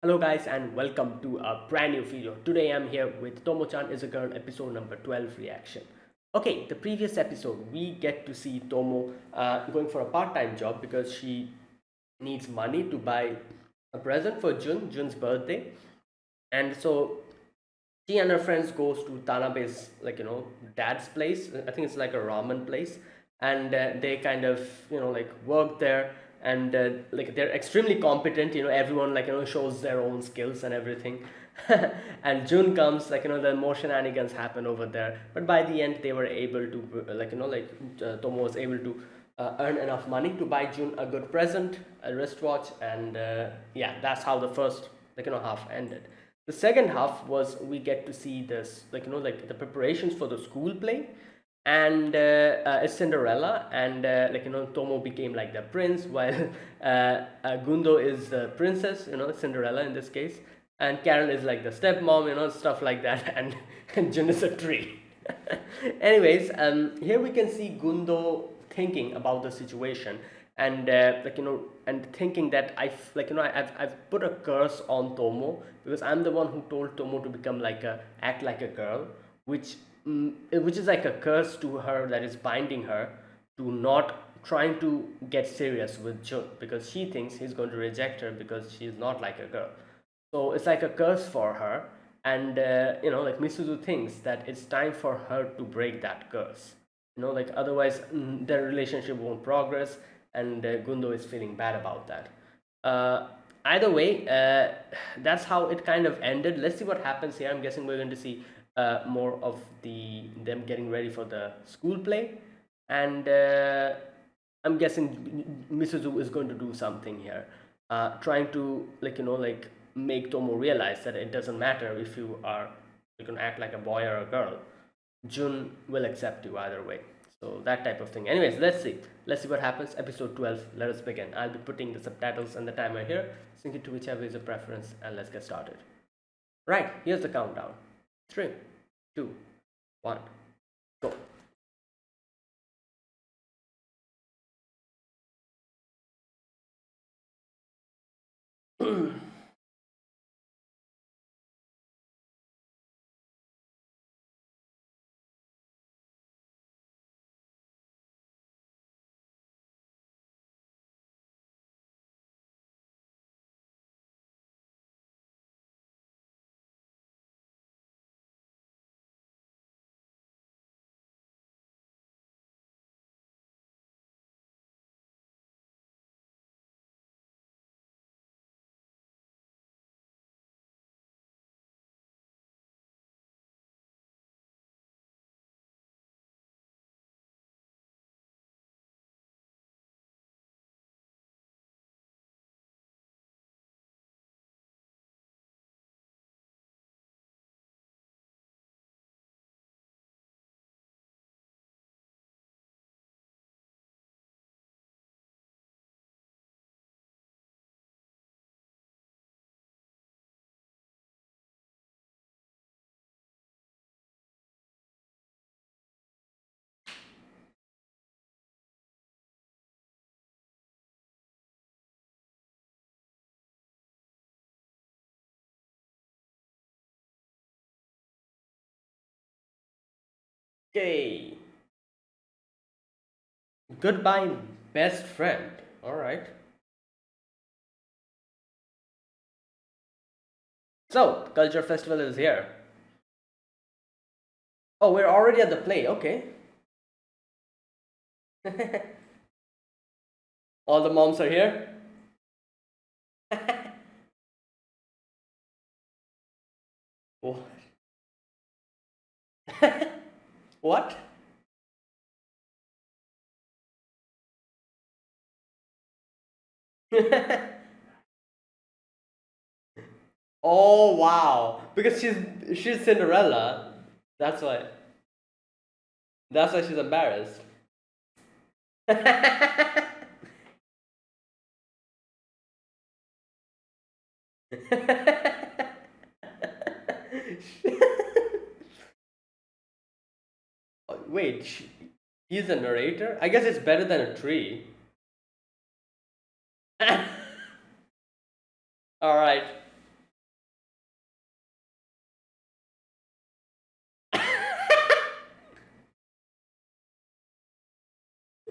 Hello guys and welcome to a brand new video. Today I'm here with Tomo-chan is a girl episode number 12 reaction. Okay, the previous episode we get to see Tomo going for a part-time job because she needs money to buy a present for Jun's birthday. And so she and her friends goes to Tanabe's dad's place. I think it's like a ramen place, and they kind of work there, and they're extremely competent. Everyone shows their own skills and everything. And June comes, the more shenanigans happen over there, but by the end they were able to Tomo was able to earn enough money to buy June a good present, a wristwatch, and yeah, that's how the first half ended. The second half was we get to see this the preparations for the school play, and it's Cinderella, and Tomo became like the prince, while Gundo is the princess, Cinderella in this case, and Karen is like the stepmom, stuff like that, and Jun is a tree. Anyways, here we can see Gundo thinking about the situation, and and thinking that I've put a curse on Tomo because I'm the one who told Tomo to become act like a girl, which which is like a curse to her that is binding her to not trying to get serious with Jun because she thinks he's going to reject her because she's not like a girl. So it's like a curse for her, and Misuzu thinks that it's time for her to break that curse. Otherwise their relationship won't progress, and Gundo is feeling bad about that. Either way, that's how it kind of ended. Let's see what happens here. I'm guessing we're going to see more of them getting ready for the school play, and I'm guessing Misuzu is going to do something here, trying to make Tomo realize that it doesn't matter if you can act like a boy or a girl. Jun will accept you either way. So that type of thing. Anyways, let's see. Let's see what happens. Episode 12. Let us begin. I'll be putting the subtitles and the timer here. Sync it to whichever is your preference, and let's get started. Right, here's the countdown. 3, 2, 1, go. Okay. Goodbye, best friend. All right. So, Culture Festival is here. Oh, we're already at the play. Okay. All the moms are here. What? What? Oh wow! Because she's Cinderella. That's why. That's why she's embarrassed. Wait, he's a narrator? I guess it's better than a tree. All right.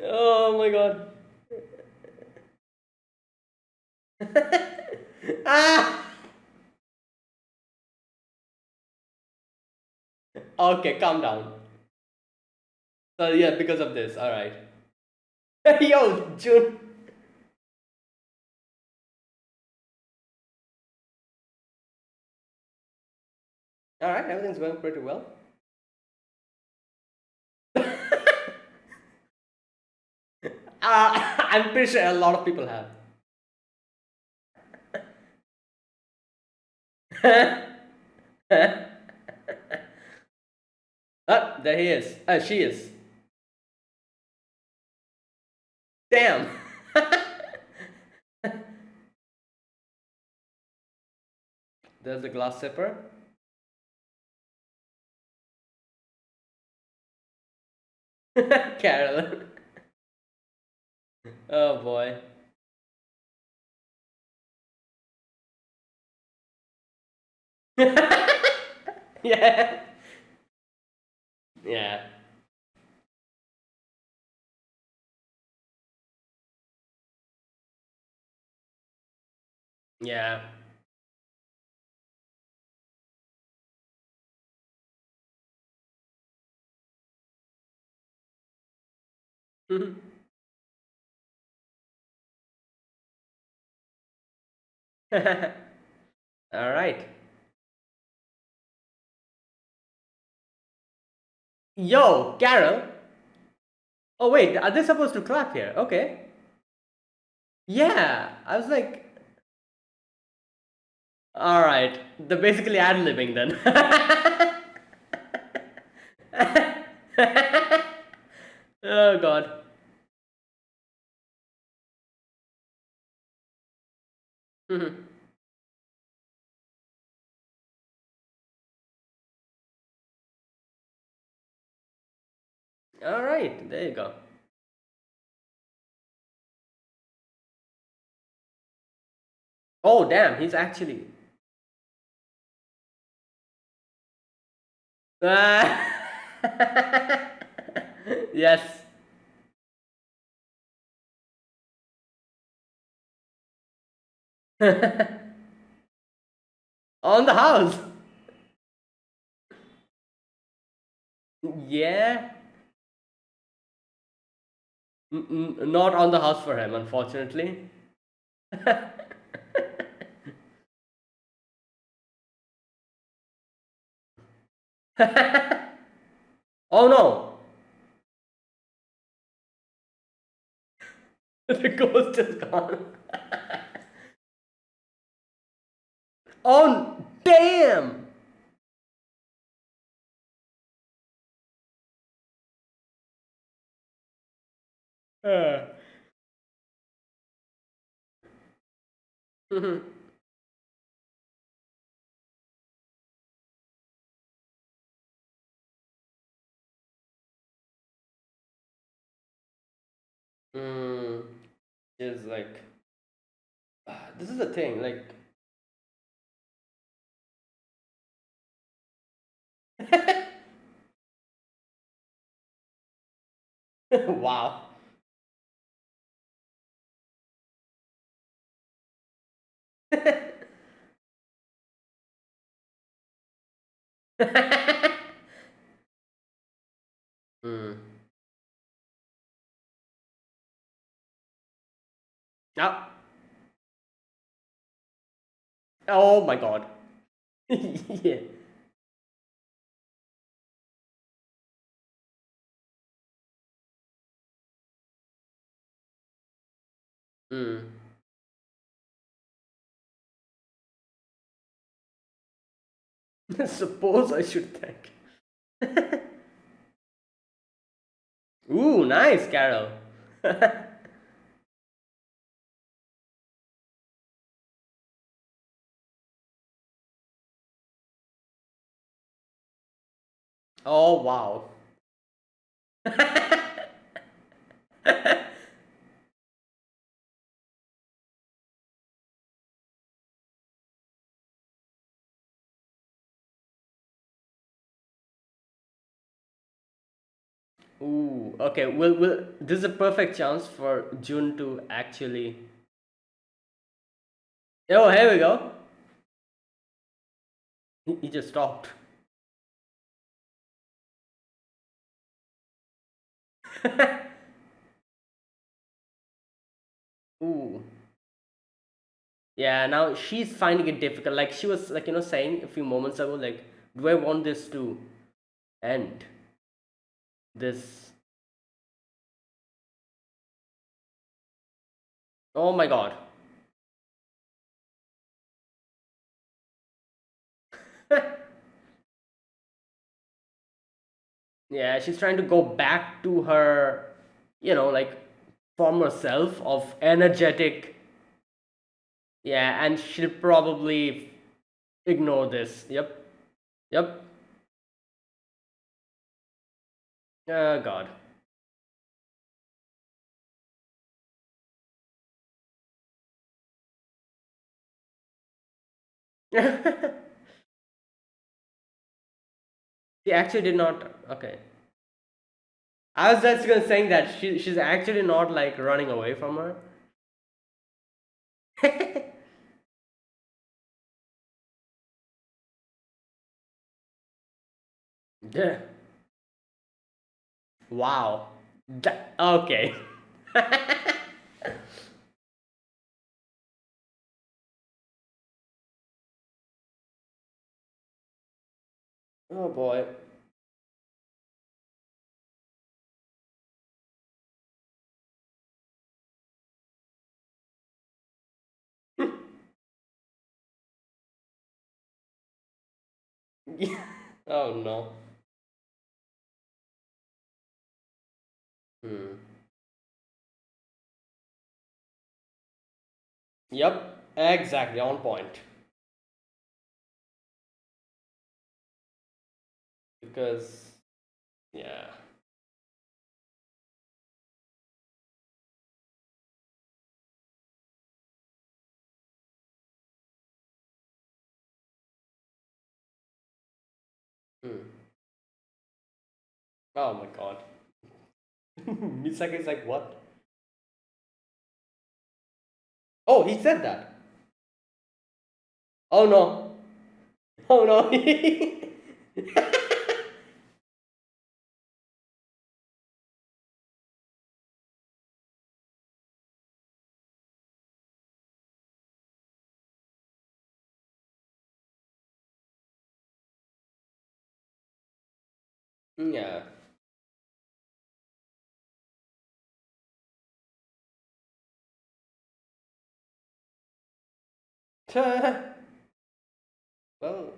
Oh my god. Ah! Okay, calm down. So yeah, because of this. All right. Yo, June. All right, everything's going pretty well. I'm pretty sure a lot of people have. Ah, there he is. She is. Damn. There's the glass zipper. Carol. Oh boy. Yeah. Yeah. Yeah. All right. Yo, Carol. Oh wait, are they supposed to clap here? Okay. Yeah, I was like, all right. They're basically ad libbing then. Oh god. All right, there you go. Oh damn, he's actually. Ah. Yes. On the house. Yeah. Not on the house for him, unfortunately. Oh no. The ghost is gone. Oh damn. Uh. mm, is like this is the thing, like wow. mm. Ah. Oh my god. Yeah. Mm. Suppose I should thank. Ooh, nice, Carol. Oh wow. Ooh, okay. Will this is a perfect chance for June to actually. Oh, here we go. He just stopped. Ooh. Yeah, now she's finding it difficult. Like she was like, saying a few moments ago, like, do I want this to end? This. Oh my god. Yeah, she's trying to go back to her, like former self of energetic. Yeah, and she'll probably ignore this. Yep. Yep. Oh god. She actually did not. Okay. I was just gonna saying that she's actually not like running away from her. Yeah. Wow. Okay. Oh boy. Oh no. Hmm. Yep. Exactly on point. Because yeah. Hmm. Oh my god. Misaki is like what? Oh, he said that. Oh no. Oh no. Yeah. Well.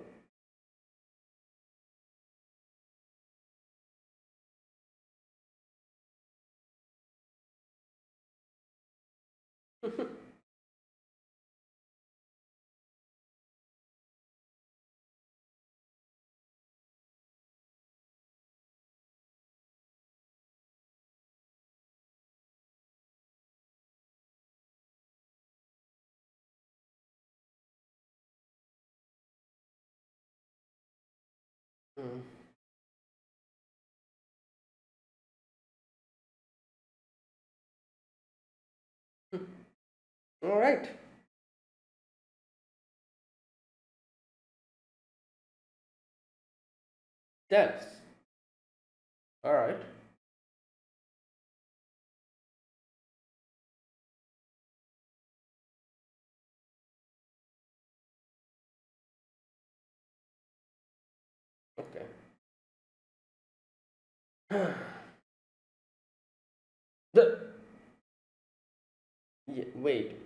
Hmm. All right. That's all right. Okay. The yeah, wait.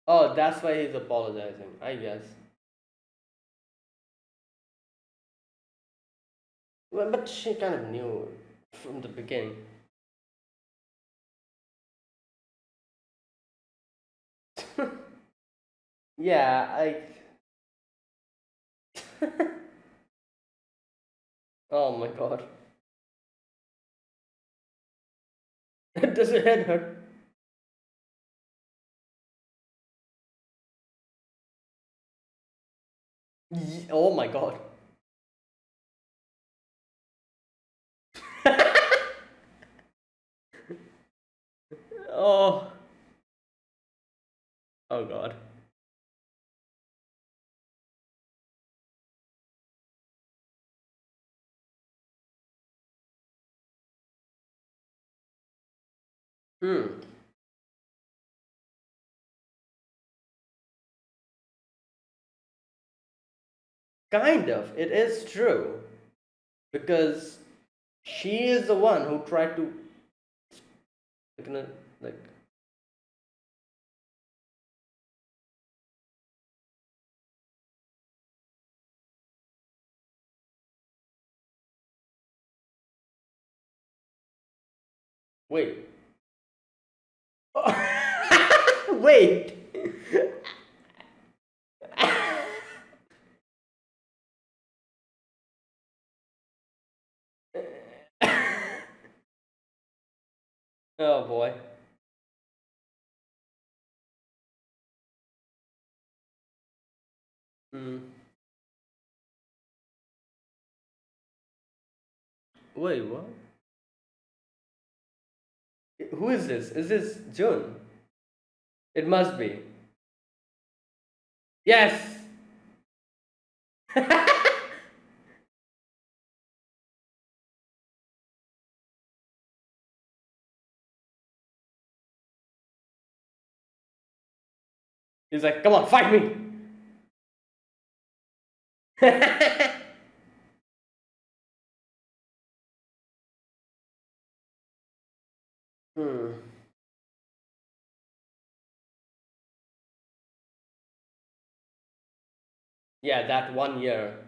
Oh, that's why he's apologizing, I guess. Well, but she kind of knew from the beginning. Yeah, I. Oh my god. Does your head hurt? Oh my god. Oh, oh god. Hmm. Kind of. It is true. Because she is the one who tried to, like, like, wait. Wait. Oh boy. Hmm. Wait, what? Who is this? Is this June? It must be. Yes! He's like, come on, fight me! Hmm. Yeah, that 1 year.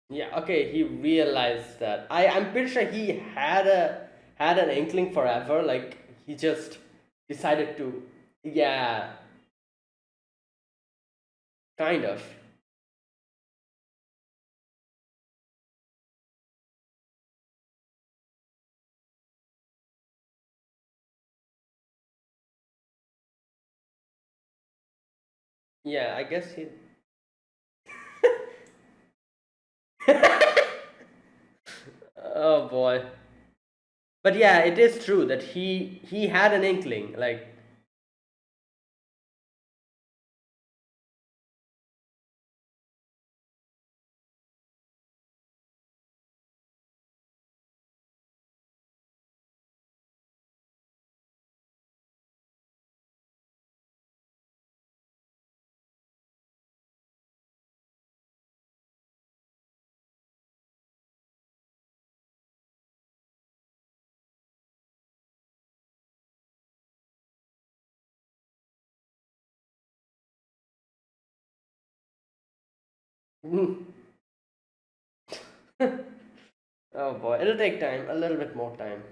Yeah, okay, he realized that. I'm pretty sure he had an inkling forever, like he just decided to, yeah, kind of. Yeah, I guess he. Oh boy. But yeah, it is true that he had an inkling, like, oh boy, it'll take time, a little bit more time.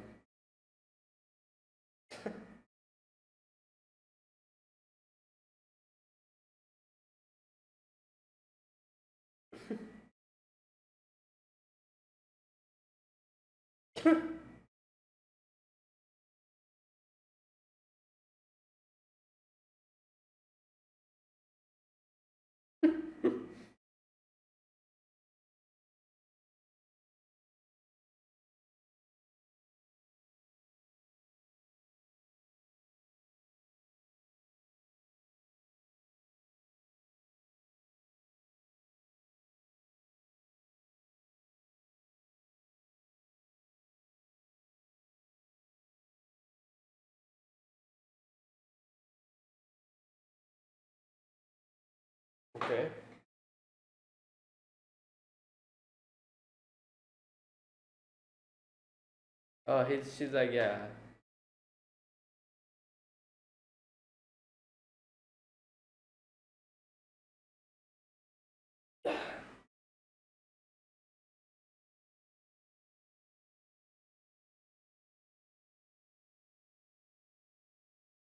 Okay. Oh, she's like, yeah.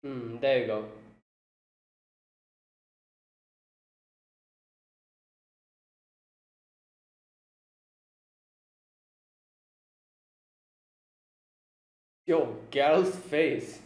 There you go. Yo, girl's face.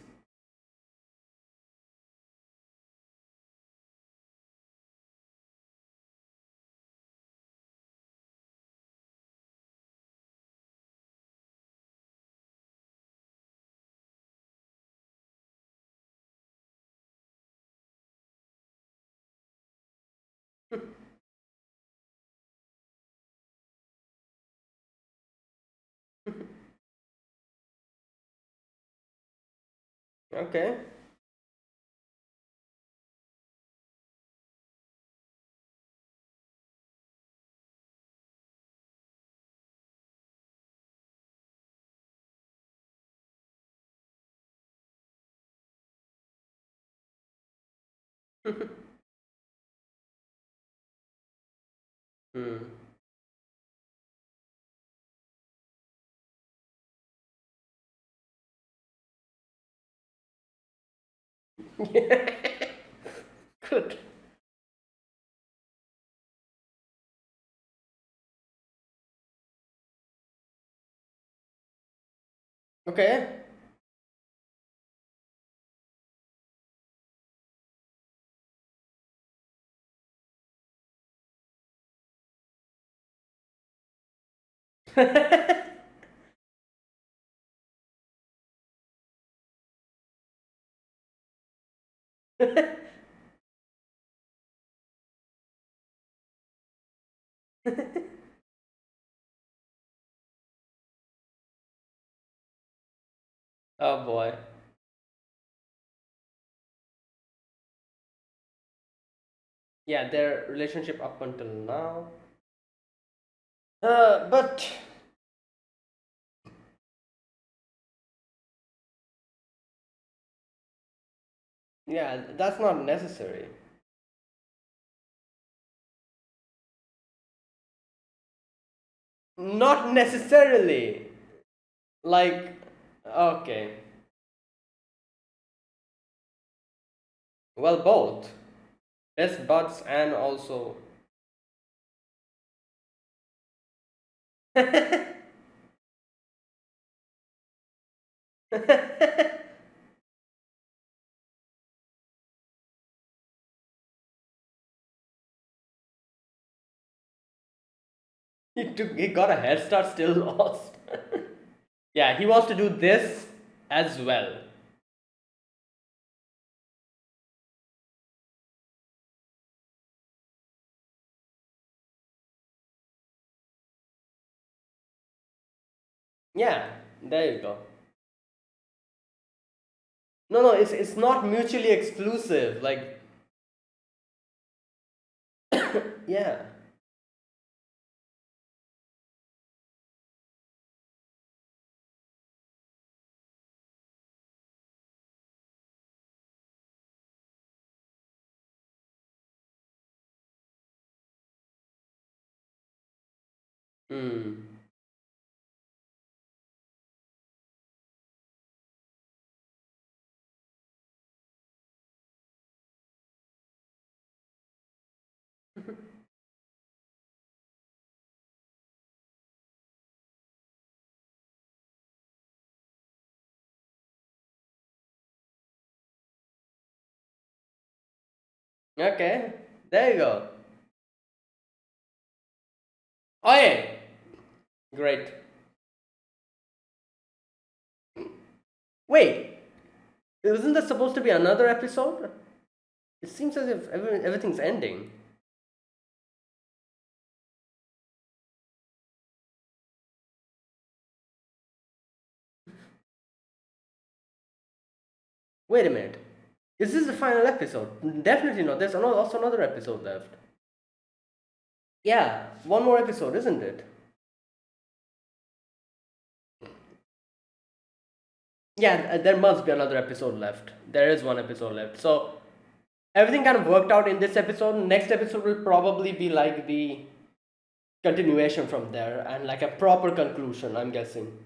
Okay. Hmm. Good. Okay. Oh boy. Yeah, their relationship up until now. But yeah, that's not necessary. Not necessarily. Like, okay. Well, both. Best buds and also. He got a head start, still lost. Yeah, he wants to do this as well. Yeah, there you go. No, no, it's not mutually exclusive. Like, yeah. Hmm. Okay, there you go. Oh yeah, great. Wait, isn't there supposed to be another episode? It seems as if everything's ending. Wait a minute. Is this the final episode? Definitely not. There's also another episode left. Yeah, one more episode, isn't it? Yeah, there must be another episode left. There is one episode left. So everything kind of worked out in this episode. Next episode will probably be like the continuation from there and like a proper conclusion, I'm guessing.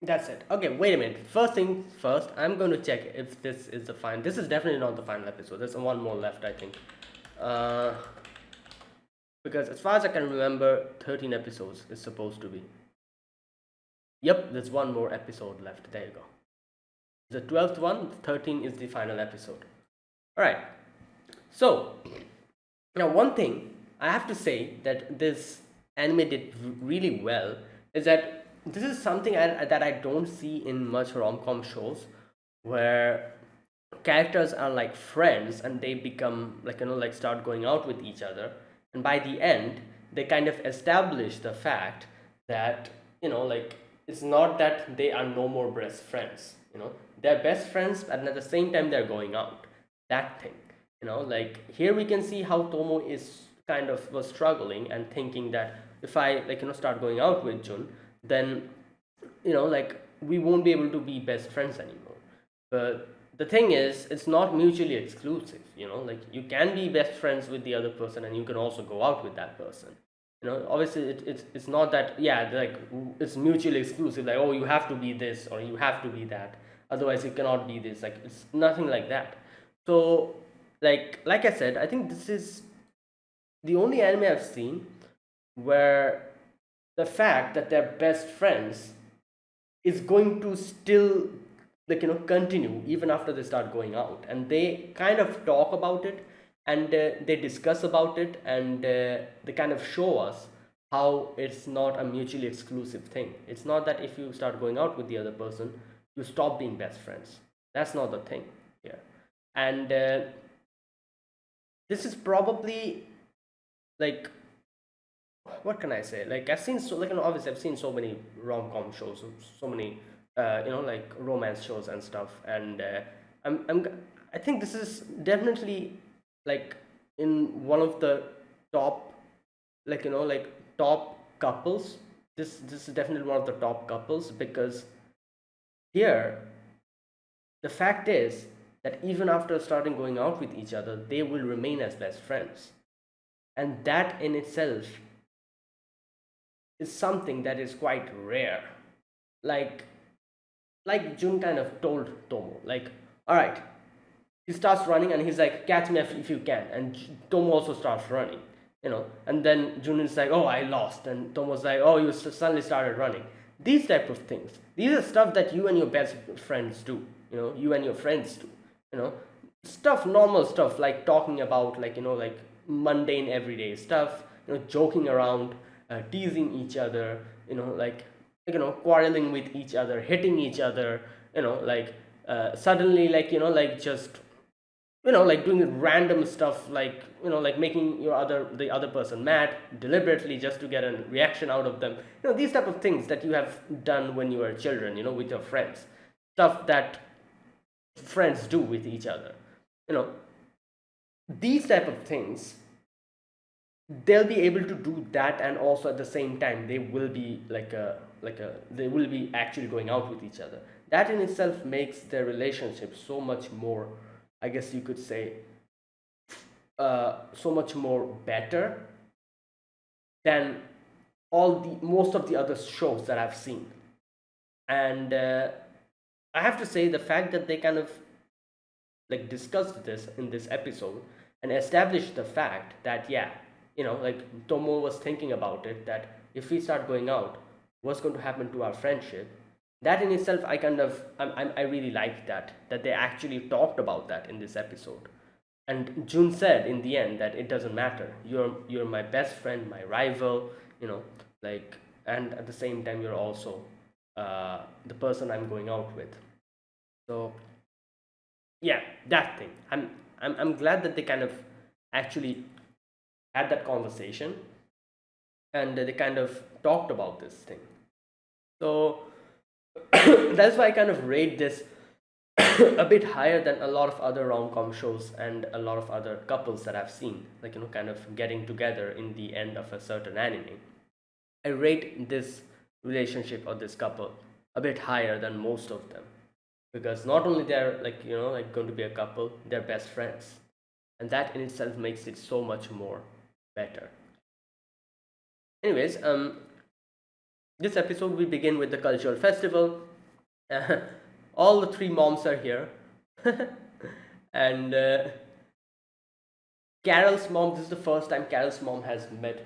That's it. Okay, wait a minute. First thing first, I'm going to check if this is the final. This is definitely not the final episode. There's one more left, I think. Uh, because as far as I can remember, 13 episodes is supposed to be. Yep, there's one more episode left. There you go. The 12th one, 13 is the final episode. Alright, so now one thing I have to say that this anime did really well is that this is something that I don't see in much rom-com shows, where characters are like friends and they become like, like start going out with each other, and by the end they kind of establish the fact that, like, it's not that they are no more best friends, they're best friends and at the same time they're going out, that thing. Like, here we can see how Tomo is kind of was struggling and thinking that if I, like, start going out with Jun, then, like, we won't be able to be best friends anymore. But the thing is, it's not mutually exclusive. Like, you can be best friends with the other person and you can also go out with that person. Obviously it's not that, yeah, like, it's mutually exclusive, like, oh, you have to be this or you have to be that, otherwise you cannot be this. Like, it's nothing like that. So, like I said, I think this is the only anime I've seen where the fact that they're best friends is going to still, like, continue even after they start going out, and they kind of talk about it, and they discuss about it, and they kind of show us how it's not a mutually exclusive thing. It's not that if you start going out with the other person you stop being best friends. That's not the thing here. And this is probably, like, what can I say? Like, I've seen so, like, obviously I've seen so many rom-com shows, so many like romance shows and stuff, and I'm I think this is definitely, like, in one of the top, like, like, top couples. This is definitely one of the top couples, because here the fact is that even after starting going out with each other, they will remain as best friends, and that in itself is something that is quite rare. Like like Jun kind of told Tomo, like, all right, he starts running and he's like, catch me if you can, and Tomo also starts running, and then Jun is like, oh, I lost, and Tomo's like, oh, you suddenly started running. These type of things, these are stuff that you and your best friends do, you and your friends do, you know stuff, normal stuff, like talking about, like, like mundane everyday stuff, joking around, teasing each other, quarreling with each other, hitting each other, like, suddenly, like, like, just, like, doing random stuff, like, like making the other person mad deliberately just to get a reaction out of them. These type of things that you have done when you were children, with your friends, stuff that friends do with each other, you know these type of things, they'll be able to do that, and also at the same time they will be they will be actually going out with each other. That in itself makes their relationship so much more, I guess you could say, so much more better than all the most of the other shows that I've seen. And I have to say, the fact that they kind of, like, discussed this in this episode and established the fact that, yeah, like, Tomo was thinking about it, that if we start going out, what's going to happen to our friendship. That in itself, I kind of, I really like that they actually talked about that in this episode. And Jun said in the end that it doesn't matter, you're my best friend, my rival, like, and at the same time you're also the person I'm going out with. So, yeah, that thing, I'm glad that they kind of actually had that conversation, and they kind of talked about this thing. So that's why I kind of rate this a bit higher than a lot of other rom-com shows and a lot of other couples that I've seen, like, kind of getting together in the end of a certain anime. I rate this relationship or this couple a bit higher than most of them, because not only they're like, like going to be a couple, they're best friends, and that in itself makes it so much more better. Anyways, this episode we begin with the cultural festival. All the three moms are here, and Carol's mom. This is the first time Carol's mom has met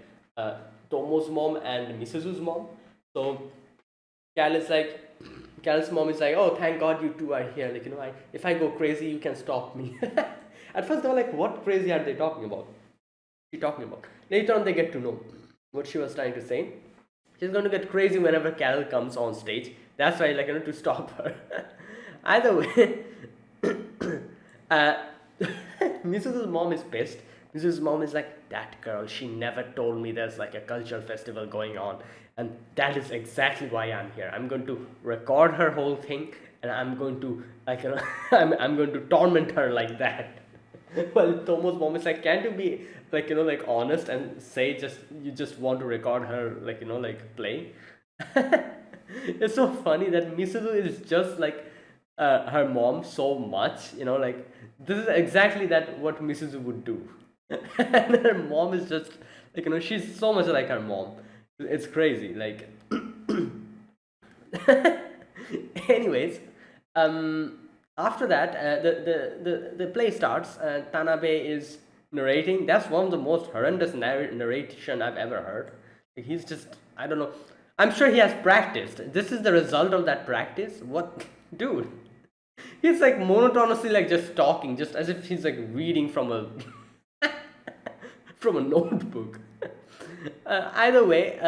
Tomo's mom and Misuzu's mom. So Carol is like, Carol's mom is like, "Oh, thank God you two are here. Like, if I go crazy, you can stop me." At first, they were like, "What crazy are they talking about? She talking about?" Later on, they get to know what she was trying to say. She's going to get crazy whenever Carol comes on stage. That's why, like, to stop her. Either way, uh, Misuzu's mom is pissed. Misuzu's mom is like, "That girl, she never told me there's like a cultural festival going on. And that is exactly why I'm here. I'm going to record her whole thing, and I'm going to, like, I'm going to torment her like that." Well, Tomo's mom is like, "Can't you be, like, like honest and say just you just want to record her, like, like play?" It's so funny that Misuzu is just like her mom so much, like this is exactly that what Misuzu would do. And her mom is just like, she's so much like her mom. It's crazy. Like, anyways, after that, the play starts. Tanabe is narrating. That's one of the most horrendous narration I've ever heard. Like, he's just, I don't know. I'm sure he has practiced. This is the result of that practice. What, dude? He's like monotonously like just talking, just as if he's like reading from a from a notebook. Either way,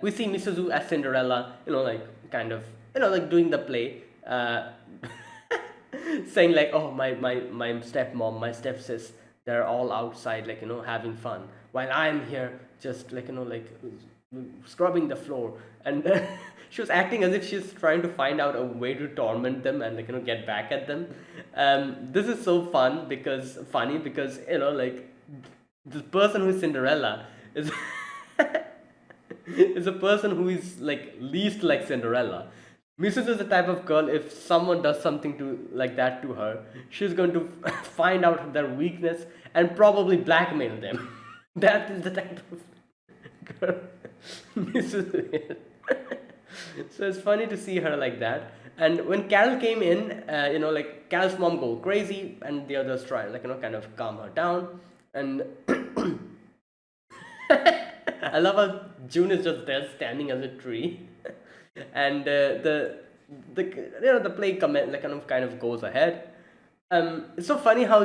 we see Misuzu as Cinderella, like kind of, like doing the play, saying like, "Oh, my stepmom, my stepsis, they're all outside, like, having fun, while I'm here just like, like scrubbing the floor." And she was acting as if she's trying to find out a way to torment them and, like, get back at them. This is so funny because, like, the person who is Cinderella is is a person who is like least like Cinderella. Mrs. is the type of girl, if someone does something to like that to her, she's going to find out their weakness and probably blackmail them. That is the type of girl Mrs. is. So it's funny to see her like that. And when Carol came in, like Carol's mom go crazy, and the others try, like, kind of calm her down. And I love how June is just there standing as a tree, and the the play like kind of goes ahead. It's so funny how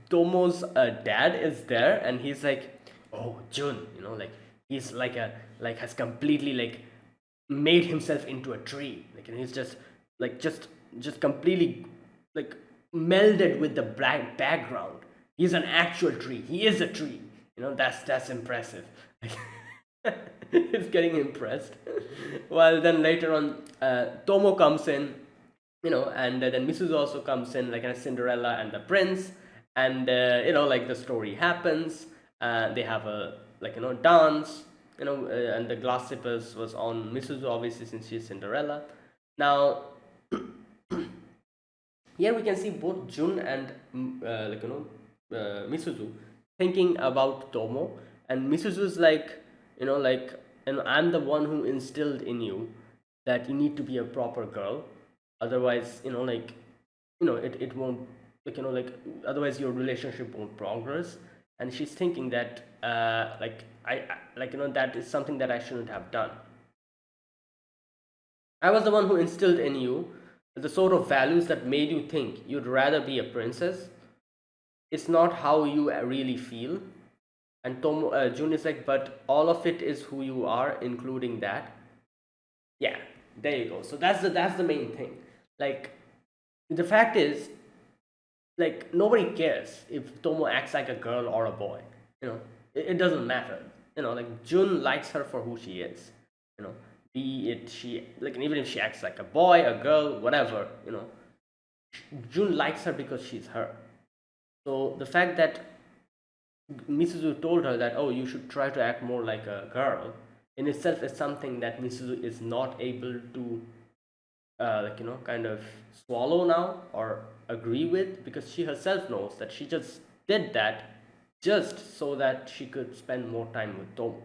Tomo's dad is there, and he's like, "Oh, Jun, like he's like has completely like made himself into a tree, like, and he's just like just completely like melded with the black background. He's an actual tree. He is a tree. That's impressive." He's getting impressed. Well, then later on, Tomo comes in, and then Mrs. also comes in, like a Cinderella and the prince, and like the story happens. They have a dance, and the glass slippers was on Mrs. obviously since she's Cinderella. Now, here we can see both Jun and Misuzu thinking about Tomo, and Misuzu is like, I'm the one who instilled in you that you need to be a proper girl, otherwise, it won't, otherwise your relationship won't progress. And she's thinking that, that is something that I shouldn't have done. I was the one who instilled in you the sort of values that made you think you'd rather be a princess. It's not how you really feel. And Jun is like, "But all of it is who you are, including that." Yeah, there you go. So that's the main thing. Like, the fact is, like nobody cares if Tomo acts like a girl or a boy. It doesn't matter. Like Jun likes her for who she is. You know, be it she like even if she acts like a boy, a girl, whatever. Jun likes her because she's her. So the fact that Misuzu told her that, oh, you should try to act more like a girl, in itself is something that Misuzu is not able to kind of swallow now or agree with, because she herself knows that she just did that just so that she could spend more time with Tomo.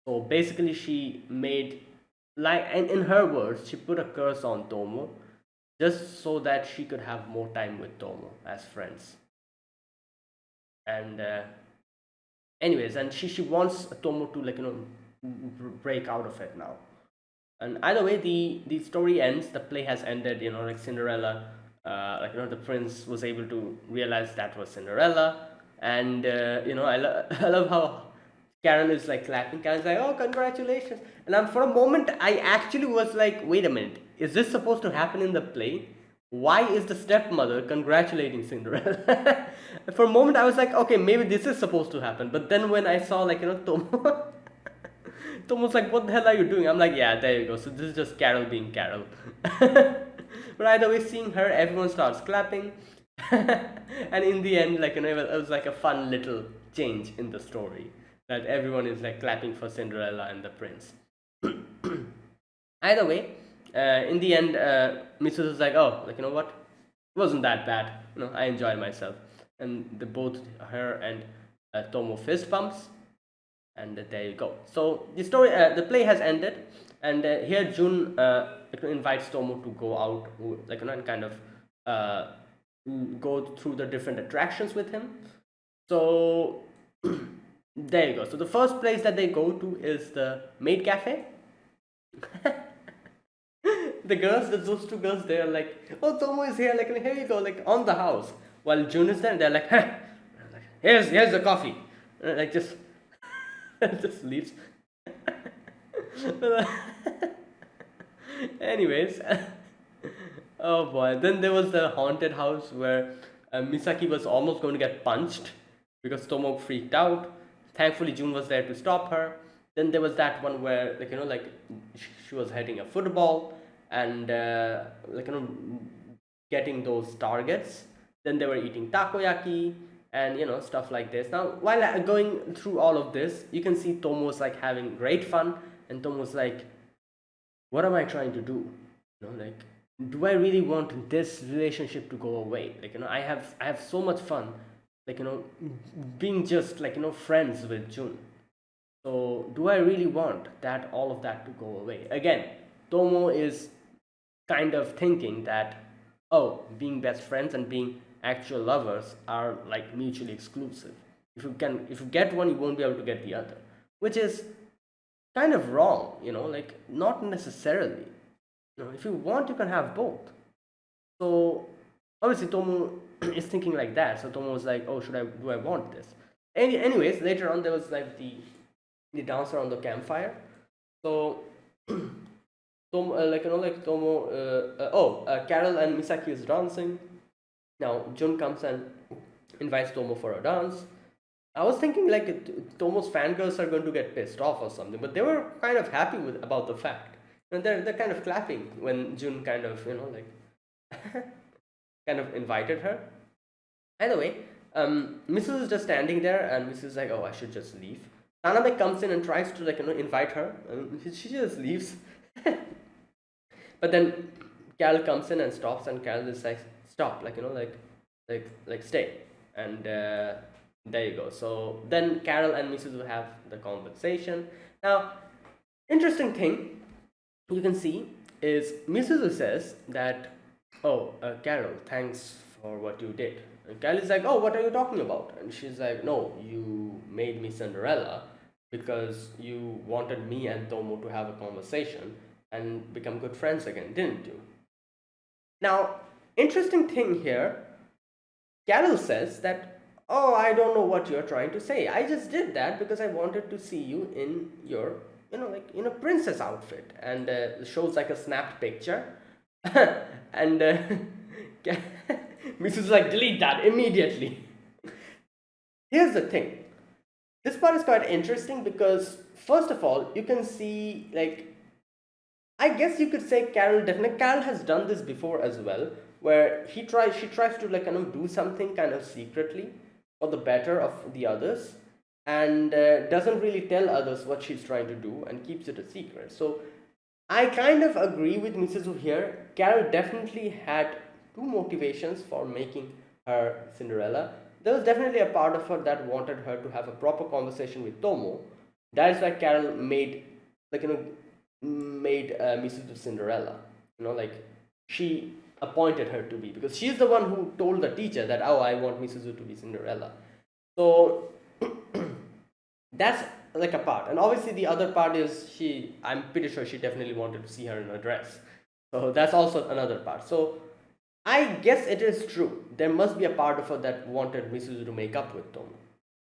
So basically she made, like, and in her words, she put a curse on Tomo just so that she could have more time with Tomo as friends. And anyways, and she wants Tomo to break out of it now. And either way, the story ends. The play has ended. Like Cinderella, the prince was able to realize that was Cinderella. And I love how Carol is like clapping. Carol's like, oh, congratulations. And for a moment I actually was like, wait a minute, is this supposed to happen in the play? Why is the stepmother congratulating Cinderella? For a moment I was like, okay, maybe this is supposed to happen. But then when I saw Tomo Tomo's like, what the hell are you doing? I'm like, yeah, there you go. So this is just Carol being Carol. But either way, seeing her, everyone starts clapping. And in the end, it was like a fun little change in the story, that everyone is like clapping for Cinderella and the prince. Either way, in the end, Mitsu's like, oh, what? It wasn't that bad. I enjoyed myself. And both her and Tomo fist bumps, and there you go. So the play has ended, and here Jun invites Tomo to go out, and kind of go through the different attractions with him. So there you go. So the first place that they go to is the maid cafe. Those two girls, they're like, oh, Tomo is here, here you go, on the house. While Jun is there, they're like, here's the coffee, just just leaves. Anyways, oh boy. Then there was the haunted house where Misaki was almost going to get punched because Tomo freaked out. Thankfully, Jun was there to stop her. Then there was that one where, she was hitting a football and, getting those targets. Then they were eating takoyaki and stuff like this. Now while going through all of this, you can see Tomo's like having great fun, and Tomo's like, what am I trying to do? Do I really want this relationship to go away? I have so much fun, being just friends with Jun. So do I really want that, all of that, to go away? Again, Tomo is kind of thinking that, oh, being best friends and being actual lovers are like mutually exclusive. If you get one, you won't be able to get the other, which is kind of wrong. Not necessarily. If you want, you can have both. So obviously Tomo is thinking like that. So Tomo was like, oh, do I want this? Anyways, later on there was like the dancer on the campfire. So Tomo, Carol and Misaki is dancing. Now Jun comes and invites Tomo for a dance. I was thinking Tomo's fangirls are going to get pissed off or something, but they were kind of happy about the fact. And they're kind of clapping when Jun kind of kind of invited her. Either way, Mrs. is just standing there, and Mrs. is like, oh, I should just leave. Tanabe comes in and tries to invite her, and she just leaves. But then Carol comes in and stops, and Carol is like, stop, stay. And there you go. So then Carol and Mrs. will have the conversation. Now, interesting thing you can see is Mrs. says that, oh, Carol, thanks for what you did. And Carol is like, oh, what are you talking about? And she's like, no, you made me Cinderella because you wanted me and Tomo to have a conversation and become good friends again, didn't you? Now, interesting thing here, Carol says that, oh, I don't know what you're trying to say. I just did that because I wanted to see you in your, in a princess outfit. And shows like a snapped picture. And Misu's like, delete that immediately. Here's the thing. This part is quite interesting because first of all, you can see like I guess you could say Carol has done this before as well, where she tries to like do something kind of secretly for the better of the others, and doesn't really tell others what she's trying to do and keeps it a secret. So I kind of agree with Mrs. Wu here. Carol definitely had two motivations for making her Cinderella. There was definitely a part of her that wanted her to have a proper conversation with Tomo. That is why Carol made like made Mrs. Wu Cinderella. Like she appointed her to be, because she's the one who told the teacher that, oh, I want Mrs. Wu to be Cinderella. So that's like a part, and obviously the other part is I'm pretty sure she definitely wanted to see her in a dress, so that's also another part. So I guess it is true, there must be a part of her that wanted Mrs. to make up with Tom.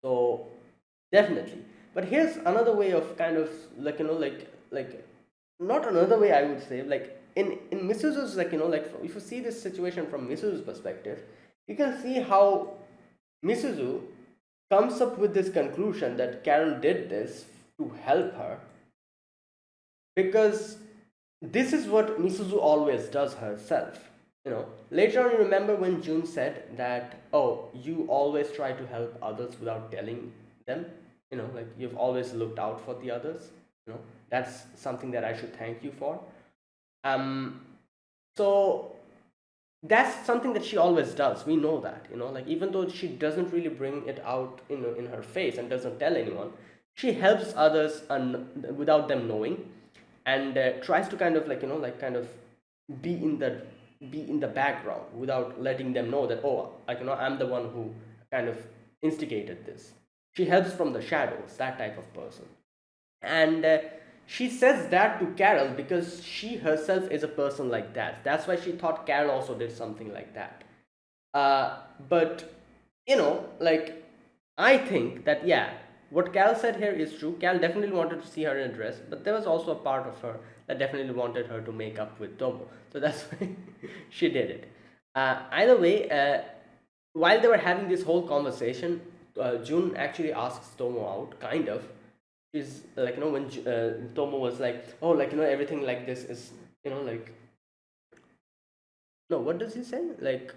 So definitely. But here's another way of kind of like like not another way, I would say, like in Mrs.'s, like like if you see this situation from Mrs.'s perspective, you can see how Misuzu comes up with this conclusion that Carol did this to help her, because this is what Misuzu always does herself. Later on, you remember when June said that, oh, you always try to help others without telling them, like you've always looked out for the others, that's something that I should thank you for. Um, so that's something that she always does, we know that, like even though she doesn't really bring it out in her face and doesn't tell anyone, she helps others without them knowing, and tries to kind of like kind of be in the background without letting them know that, oh, I'm the one who kind of instigated this. She helps from the shadows, that type of person. And she says that to Carol because she herself is a person like that. That's why she thought Carol also did something like that. But like I think that, yeah, what Carol said here is true. Carol definitely wanted to see her in a dress, but there was also a part of her that definitely wanted her to make up with Tomo. So that's why she did it. Either way, while they were having this whole conversation, June actually asks Tomo out, kind of. She's like, when Tomo was like, oh, like, everything like this is, like, no, what does he say? Like,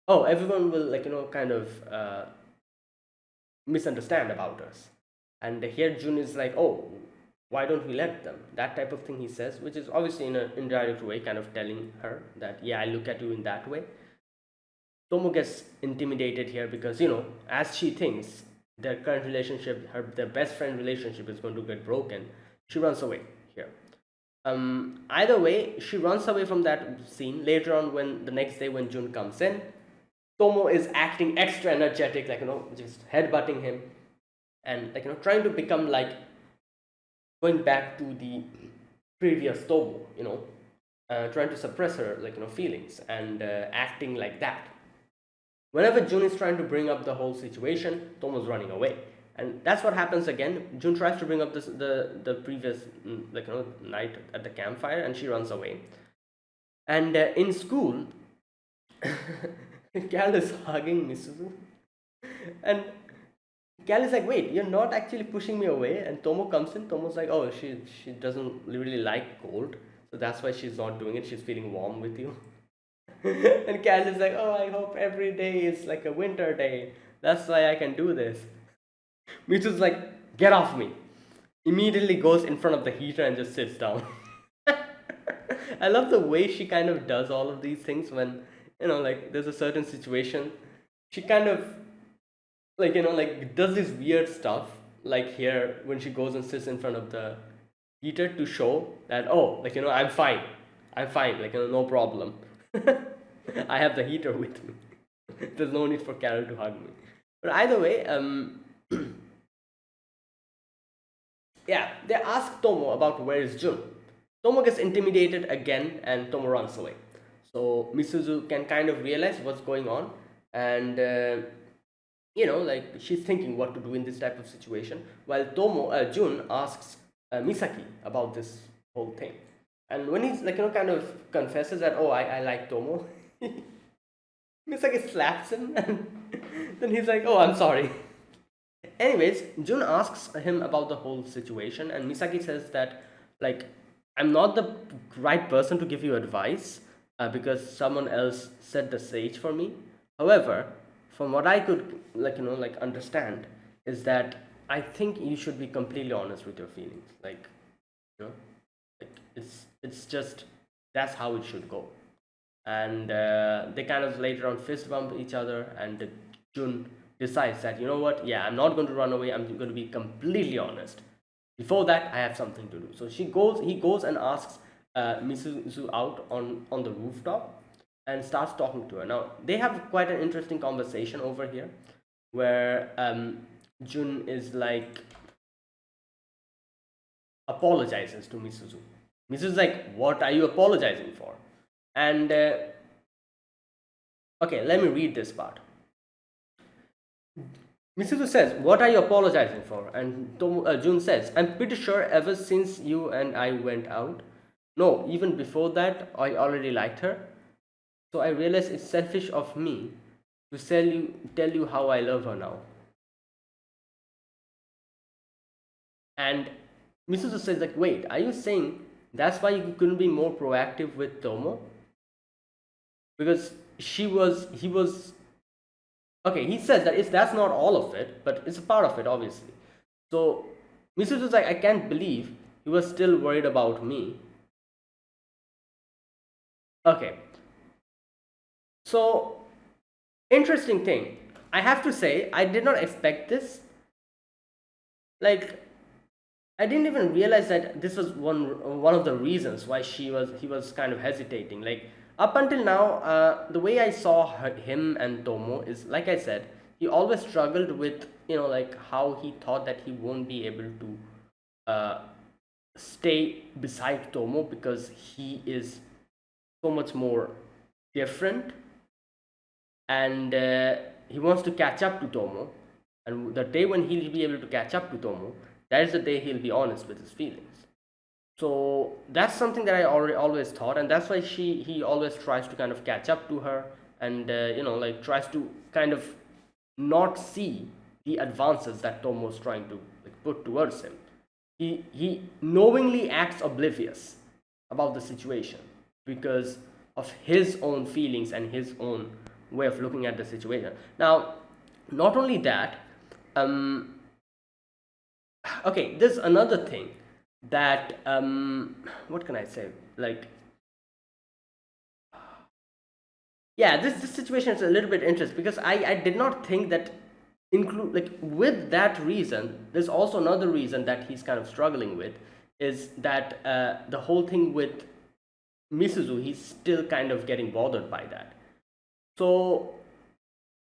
oh, everyone will, like, kind of misunderstand about us. And here June is like, oh, why don't we let them? That type of thing he says, which is obviously in an indirect way, kind of telling her that, yeah, I look at you in that way. Tomo gets intimidated here because, as she thinks their current relationship, their best friend relationship is going to get broken, she runs away here. Either way, she runs away from that scene. Later on, when the next day when June comes in, Tomo is acting extra energetic, like, just headbutting him and, like, trying to become like going back to the previous Tomo, trying to suppress her, like, feelings and acting like that. Whenever June is trying to bring up the whole situation, Tomo's running away. And that's what happens again. June tries to bring up the previous like night at the campfire, and she runs away. And in school, Cal is hugging Misuzu, and Cal is like, "Wait, you're not actually pushing me away." And Tomo comes in. Tomo's like, "Oh, she doesn't really like cold, so that's why she's not doing it. She's feeling warm with you." And Cal is like, "Oh, I hope every day is like a winter day. That's why I can do this." Mitsu's like, "Get off me." Immediately goes in front of the heater and just sits down. I love the way she kind of does all of these things when, like there's a certain situation. She kind of, like, like does this weird stuff, like here when she goes and sits in front of the heater to show that, oh, like, I'm fine. I'm fine, like, no problem. I have the heater with me. There's no need for Carol to hug me. But either way, yeah, they ask Tomo about where is Jun. Tomo gets intimidated again and Tomo runs away. So Misuzu can kind of realize what's going on, and like she's thinking what to do in this type of situation, while Jun asks Misaki about this whole thing. And when he's like, kind of confesses that, oh, I like Tomo, Misaki slaps him, and then he's like, "Oh, I'm sorry." Anyways, Jun asks him about the whole situation, and Misaki says that, like, I'm not the right person to give you advice because someone else set the stage for me. However, from what I could, like, understand, is that I think you should be completely honest with your feelings. Like, you know, like it's just that's how it should go. And they kind of later on fist bump each other, and Jun decides that, you know what, yeah, I'm not going to run away, I'm going to be completely honest. Before that, I have something to do. So he goes and asks Misuzu out on the rooftop and starts talking to her. Now they have quite an interesting conversation over here, where Jun is like apologizes to Misuzu. Misuzu's like, what are you apologizing for? And okay, let me read this part. Misuzu says, what are you apologizing for? And Jun says, I'm pretty sure ever since you and I went out, no, even before that, I already liked her. So I realize it's selfish of me to tell you how I love her now. And Misuzu says, like, wait, are you saying that's why you couldn't be more proactive with Tomo? Because he was okay, he says that that's not all of it, but it's a part of it, obviously. So Misuzu's like, I can't believe he was still worried about me. Okay. So, interesting thing. I have to say, I did not expect this. Like, I didn't even realize that this was one of the reasons why he was kind of hesitating. Like, up until now, the way I saw him and Tomo is, like I said, he always struggled with, like, how he thought that he won't be able to stay beside Tomo because he is so much more different, and he wants to catch up to Tomo. And the day when he'll be able to catch up to Tomo, that is the day he'll be honest with his feelings. So that's something that I always thought, and that's why he always tries to kind of catch up to her, and like, tries to kind of not see the advances that Tomo's trying to, like, put towards him. He knowingly acts oblivious about the situation because of his own feelings and his own way of looking at the situation. Now, not only that, okay, there's another thing that what can I say? Like, yeah, this situation is a little bit interesting because I did not think that include, like, with that reason. There's also another reason that he's kind of struggling with, is that the whole thing with Misuzu, he's still kind of getting bothered by that. So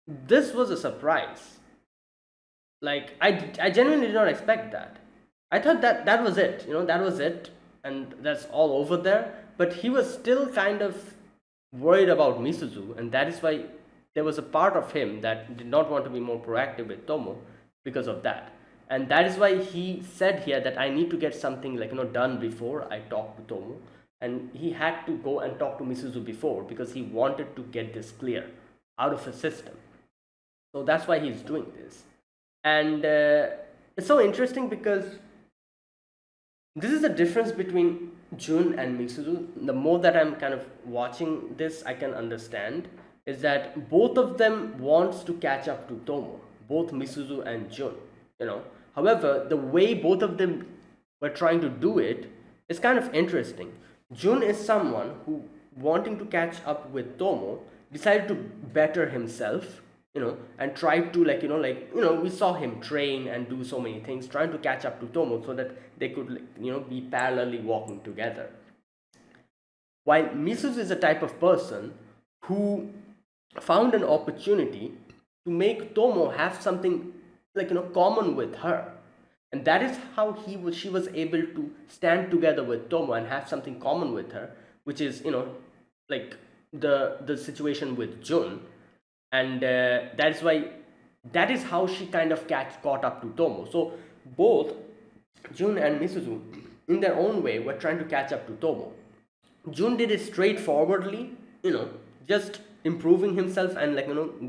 this was a surprise. Like, I genuinely did not expect that. I thought that that was it, that was it, and that's all over there. But he was still kind of worried about Misuzu, and that is why there was a part of him that did not want to be more proactive with Tomo because of that. And that is why he said here that I need to get something, like, done before I talk to Tomo. And he had to go and talk to Misuzu before because he wanted to get this clear out of his system. So that's why he's doing this. And it's so interesting because this is the difference between Jun and Misuzu. The more that I'm kind of watching this, I can understand is that both of them wants to catch up to Tomo, both Misuzu and Jun. However, the way both of them were trying to do it is kind of interesting. Jun is someone who, wanting to catch up with Tomo, decided to better himself, and tried to, we saw him train and do so many things, trying to catch up to Tomo so that they could, be parallelly walking together. While Misuzu is a type of person who found an opportunity to make Tomo have something, common with her. And that is how she was able to stand together with Tomo and have something common with her, which is, like, the situation with Jun. And that is how she kind of caught up to Tomo. So both Jun and Misuzu, in their own way, were trying to catch up to Tomo. Jun did it straightforwardly, just improving himself and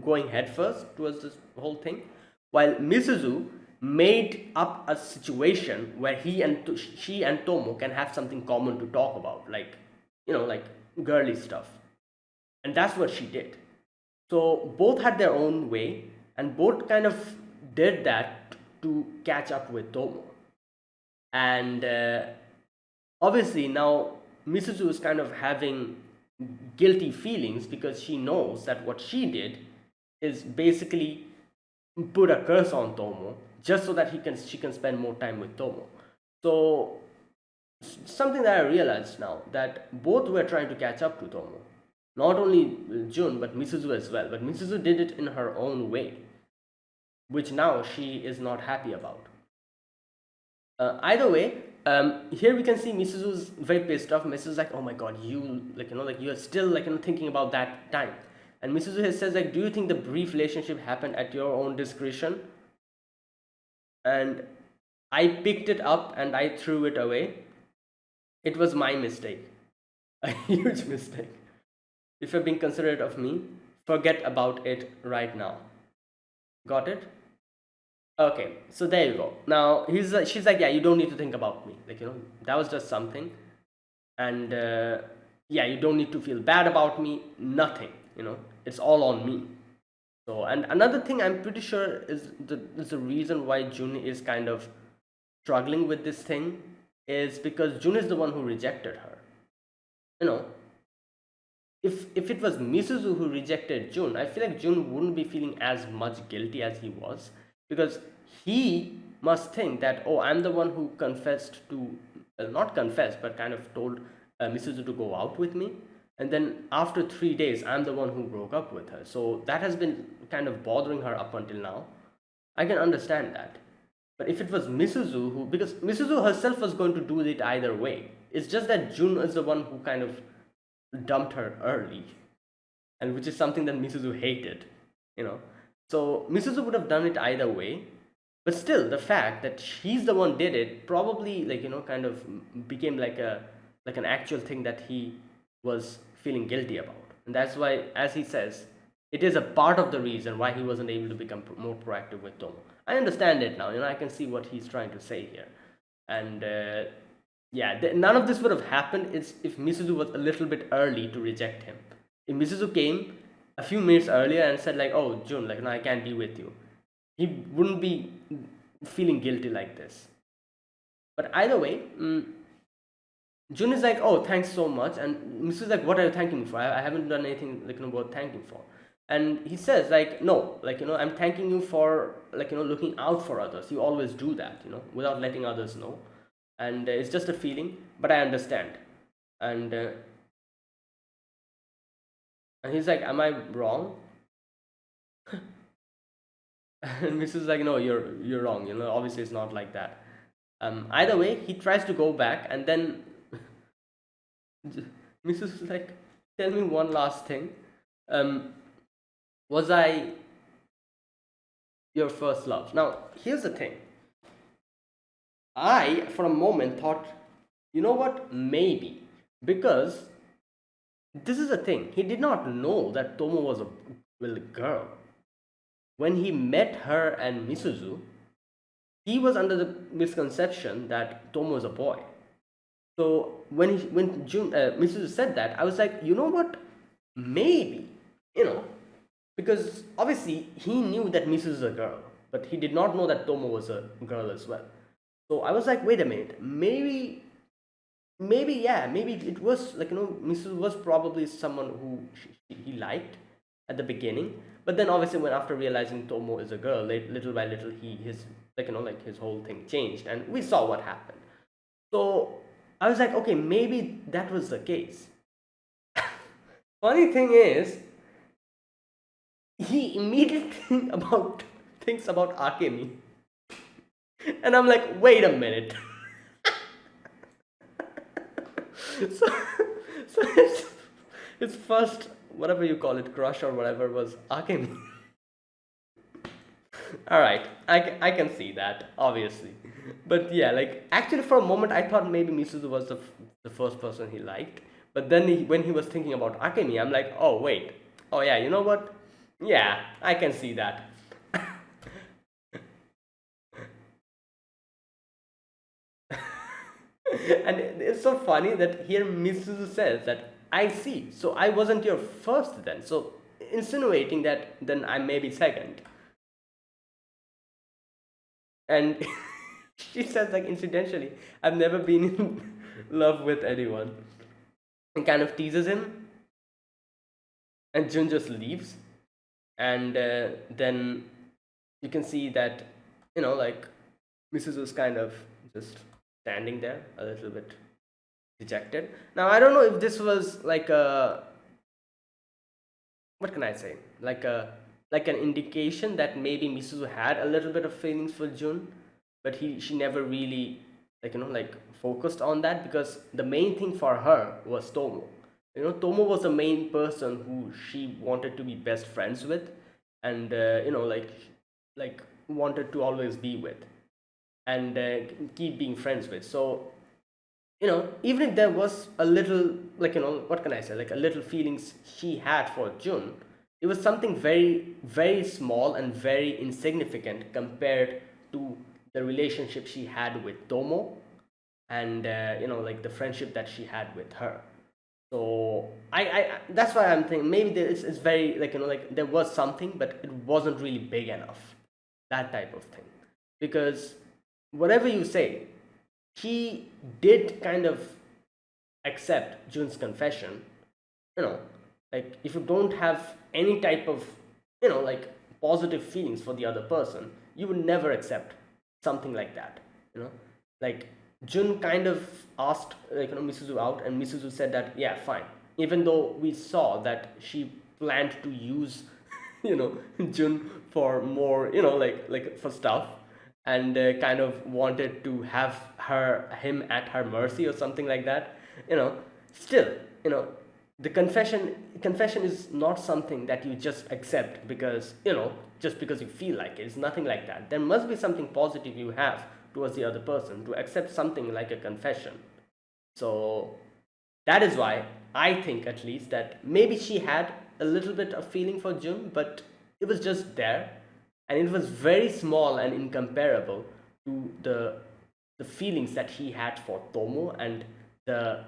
going headfirst towards this whole thing, while Misuzu made up a situation where she and Tomo can have something common to talk about, like like girly stuff, and that's what she did. So both had their own way, and both kind of did that to catch up with Tomo. And obviously now Misuzu is kind of having guilty feelings because she knows that what she did is basically put a curse on Tomo just so that she can spend more time with Tomo. So something that I realized now, that both were trying to catch up to Tomo. Not only Jun but Misuzu as well. But Misuzu did it in her own way, which now she is not happy about. Either way, here we can see Misuzu's very pissed off. Misuzu's like, "Oh my god, you you are still thinking about that time." And Misuzu says like, "Do you think the brief relationship happened at your own discretion?" And I picked it up and I threw it away. It was my mistake, a huge mistake. If you're being considerate of me, forget about it right now. Got it? Okay, so there you go. Now she's like, yeah, you don't need to think about me. That was just something, and yeah, you don't need to feel bad about me. Nothing. It's all on me. So, and another thing I'm pretty sure is the reason why Jun is kind of struggling with this thing is because Jun is the one who rejected her. You know, if it was Misuzu who rejected Jun, I feel like Jun wouldn't be feeling as much guilty as he was, because he must think that, oh, I'm the one who confessed to, well, not confessed, but kind of told Misuzu to go out with me. And then after 3 days, I'm the one who broke up with her. So that has been kind of bothering her up until now. I can understand that. But if it was Misuzu who, because Misuzu herself was going to do it either way. It's just that Jun is the one who kind of dumped her early, and which is something that Misuzu hated. So Misuzu would have done it either way, but still the fact that she's the one did it probably kind of became like an actual thing that he was feeling guilty about. And that's why, as he says, it is a part of the reason why he wasn't able to become more proactive with Tomo. I understand it now. I can see what he's trying to say here. And yeah, none of this would have happened if Misuzu was a little bit early to reject him. If Misuzu came a few minutes earlier and said like, oh, Jun, no, I can't be with you, he wouldn't be feeling guilty like this. But either way, Jun is like, oh, thanks so much. And Misuzu's like, what are you thanking me for? I haven't done anything worth thanking for. And he says like, no, I'm thanking you for looking out for others. You always do that, without letting others know. And it's just a feeling, but I understand. And he's like, am I wrong? And Mrs. is like, no, you're wrong. Obviously it's not like that. Either way, he tries to go back, and then Mrs. is like, tell me one last thing. Was I your first love? Now, here's the thing. I, for a moment, thought, you know what? Maybe. Because this is the thing. He did not know that Tomo was a girl. When he met her and Misuzu, he was under the misconception that Tomo is a boy. So when Misuzu said that, I was like, you know what? Maybe. Because obviously he knew that Misuzu is a girl, but he did not know that Tomo was a girl as well. So I was like, wait a minute, maybe it was Misuzu was probably someone who he liked at the beginning, but then obviously when after realizing Tomo is a girl, little by little his whole thing changed, and we saw what happened. So I was like, okay, maybe that was the case. Funny thing is, he immediately thinks about Akemi. And I'm like, wait a minute. so his first, whatever you call it, crush or whatever, was Akemi. Alright, I can see that, obviously. But yeah, actually for a moment I thought maybe Misuzu was the first person he liked. But then when he was thinking about Akemi, I'm like, oh wait, Oh yeah, you know what? Yeah, I can see that. And it's so funny that here Misuzu says that I see, so I wasn't your first then. So insinuating that then I may be second. And she says like incidentally, I've never been in love with anyone. And kind of teases him, and Jun just leaves. And then you can see that, like Mrs. was kind of just standing there a little bit dejected. Now I don't know if this was like a, what can I say, like an indication that maybe Misuzu had a little bit of feelings for Jun, but she never really like focused on that, because the main thing for her was Tomo. Tomo was the main person who she wanted to be best friends with, and like wanted to always be with, and keep being friends with. So even if there was a little, like what can I say, like a little feelings she had for Jun, it was something very very small and very insignificant compared to the relationship she had with Tomo, and like the friendship that she had with her. So I that's why I'm thinking maybe it's very, like like there was something, but it wasn't really big enough, that type of thing. Because whatever you say, he did kind of accept Jun's confession. you know like if you don't have any type of like positive feelings for the other person, you would never accept something like that. you know like Jun kind of asked, Misuzu out, and Misuzu said that yeah, fine, even though we saw that she planned to use you know Jun for more, like for stuff, and kind of wanted to have him at her mercy or something like that. you know Still, you know the confession is not something that you just accept because, just because you feel like it. It's nothing like that. There must be something positive you have towards the other person to accept something like a confession. So that is why I think, at least, that maybe she had a little bit of feeling for Jun, but it was just there, and it was very small and incomparable to the feelings that he had for Tomo, and the,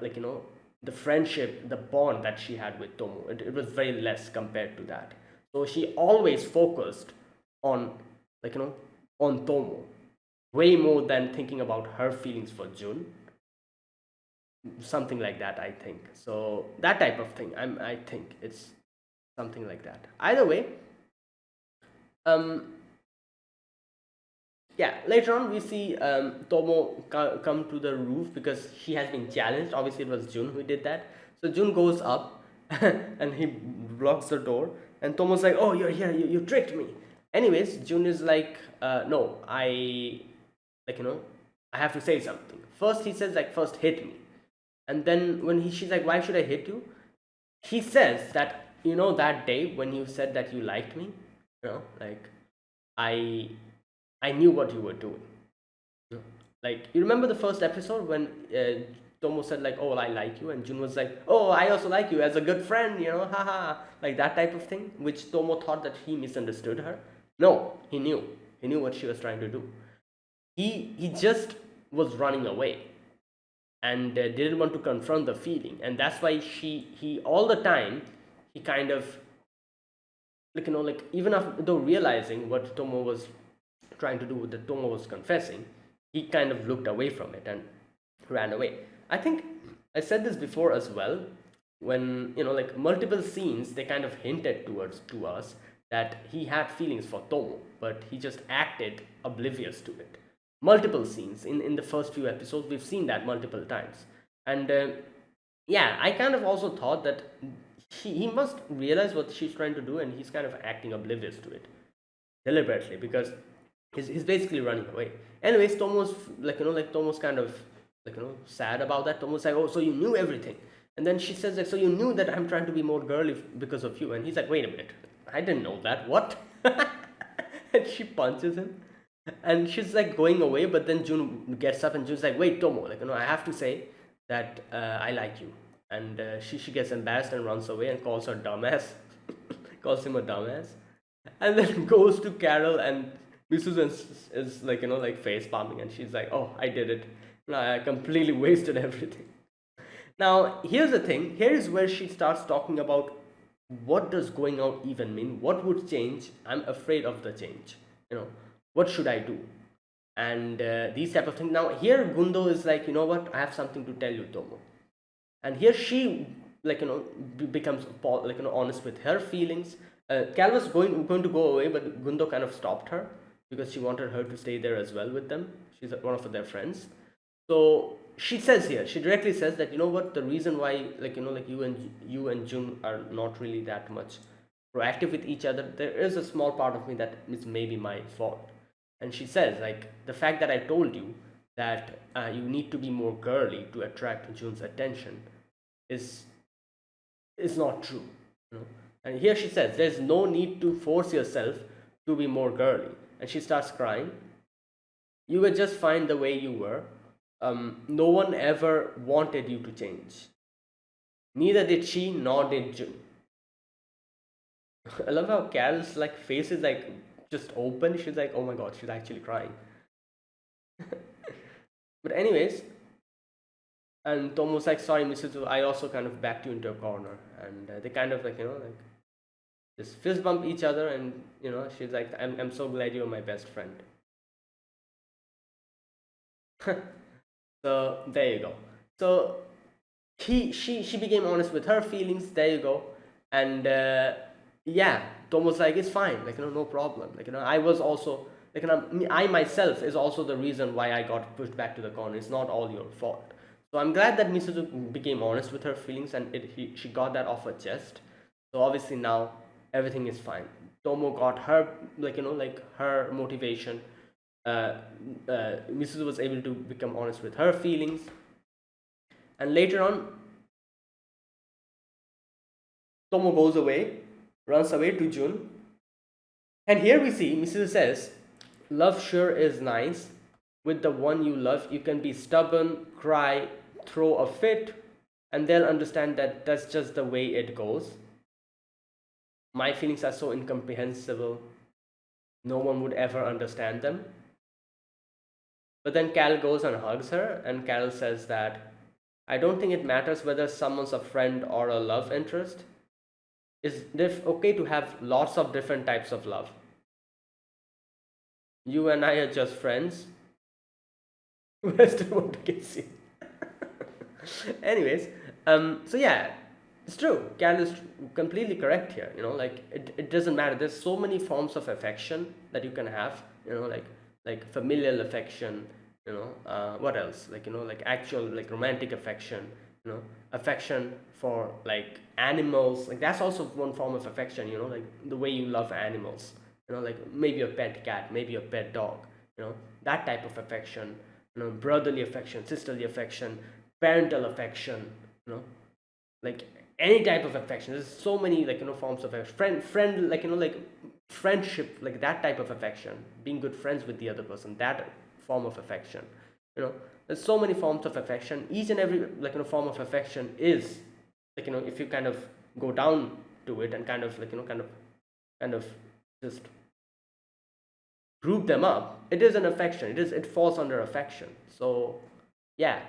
the friendship, the bond that she had with Tomo. It was very less compared to that. So she always focused on, like on Tomo, way more than thinking about her feelings for Jun. Something like that, I think. So that type of thing, I think it's something like that. Either way, um yeah, later on we see Tomo come to the roof because he has been challenged. Obviously it was Jun who did that. So Jun goes up and he blocks the door, and Tomo's like, oh, you're here, you tricked me. Anyways, Jun is like, no, like I have to say something first. He says, like, first hit me. And then when she's like, why should I hit you, he says that, that day when you said that you liked me, like, i I knew what you were doing. Like, you remember the first episode when Tomo said, like, oh, I like you, and Jun was like, oh, I also like you as a good friend, haha, like that type of thing, which Tomo thought that he misunderstood her. No, he knew what she was trying to do. He just was running away, and didn't want to confront the feeling, and that's why he all the time, he kind of, like, like, even after though realizing what Tomo was trying to do, that Tomo was confessing, he kind of looked away from it and ran away. I think I said this before as well, when, like, multiple scenes, they kind of hinted towards to us that he had feelings for Tomo, but he just acted oblivious to it. Multiple scenes in the first few episodes, we've seen that multiple times. And yeah, I kind of also thought that he must realize what she's trying to do, and he's kind of acting oblivious to it deliberately, because he's basically running away. Anyways, Tomo's, like Tomo's kind of, like, sad about that. Tomo's like, oh, so you knew everything. And then she says, like, so you knew that I'm trying to be more girly because of you. And he's like, wait a minute, I didn't know that. What? And she punches him, and she's like going away, but then Jun gets up, and Jun's like, wait, Tomo, like, I have to say that I like you. And she gets embarrassed and runs away and calls her dumbass. calls him a dumbass, and then goes to Carol, and Misuzu is like, like face palming, and she's like, "Oh, I did it. No, I completely wasted everything." Now, here's the thing. Here is where she starts talking about what does going out even mean? What would change? I'm afraid of the change. What should I do? And these type of things. Now, here Gundo is like, what? I have something to tell you, Tomo. And here she, becomes honest with her feelings. Cal was going to go away, but Gundo kind of stopped her because she wanted her to stay there as well with them. She's one of their friends. So she says here, she directly says that, what, the reason why, you and Jun are not really that much proactive with each other, there is a small part of me that is maybe my fault. And she says, like, the fact that I told you that you need to be more girly to attract Jun's attention is not true. And here she says, there's no need to force yourself to be more girly. And she starts crying. You were just fine the way you were. No one ever wanted you to change. Neither did she, nor did Jun. I love how Carol's like face is like just open. She's like, oh my god, she's actually crying. But anyways, and Tomo's like, sorry, Mrs. I also kind of backed you into a corner, and they kind of like, just fist bump each other, and she's like, I'm so glad you're my best friend. So there you go. So she became honest with her feelings. There you go. And yeah, Tomo's like, it's fine, like, no problem, like, I was also like, I myself is also the reason why I got pushed back to the corner. It's not all your fault. So I'm glad that Misuzu became honest with her feelings, and she got that off her chest. So obviously now everything is fine. Tomo got her, her motivation. Misuzu was able to become honest with her feelings, and later on Tomo goes away, runs away to Jun, and here we see Misuzu says, love sure is nice. With the one you love, you can be stubborn, cry, throw a fit, and they'll understand that that's just the way it goes. My feelings are so incomprehensible, no one would ever understand them. But then Cal goes and hugs her, and Carol says that, I don't think it matters whether someone's a friend or a love interest. It's okay to have lots of different types of love. You and I are just friends. I still want to kiss you. Anyways, so yeah, it's true. Cal is completely correct here. It doesn't matter. There's so many forms of affection that you can have. Like familial affection. What else? Like actual like romantic affection. Affection for like animals. Like that's also one form of affection. Like the way you love animals. Like maybe a pet cat, maybe a pet dog. That type of affection. Brotherly affection, sisterly affection, parental affection. Like any type of affection. There's so many forms of affection. Friend like friendship, like that type of affection, being good friends with the other person, that form of affection. There's so many forms of affection. Each and every form of affection is if you kind of go down to it and kind of just group them up, it is an affection. It falls under affection. So yeah,